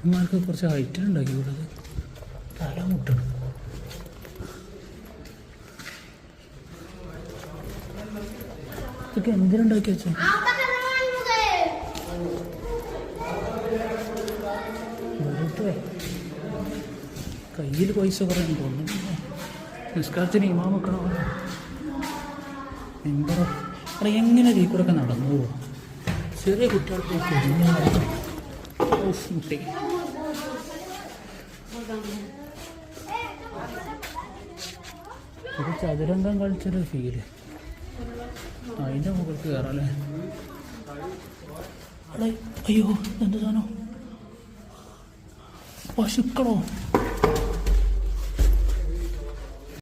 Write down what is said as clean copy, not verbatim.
ഇവന്മാർക്ക് കുറച്ച് ഹൈറ്റിലുണ്ടാക്കി വിടുന്നത് തല മുട്ടണം. ഇതൊക്കെ എന്തിനുണ്ടാക്കി വെച്ചോ? വെറുതെ കയ്യിൽ പൈസ കുറേ തോന്നുന്നു. നിസ്കാരത്തിന് ഇമാം വെക്കണോ? എന്താ അവിടെ എങ്ങനെ ഈ കൂടെ ഒക്കെ നടന്നു പോവാ? ചെറിയ കുട്ടികൾക്ക് മുട്ടി ഒരു ചതുരംഗം കളിച്ചൊരു ഫീല്. അതിൻ്റെ മുകൾക്ക് കയറാല്ലേ? അയ്യോ എന്ത് സാധനം? പശുക്കളോ?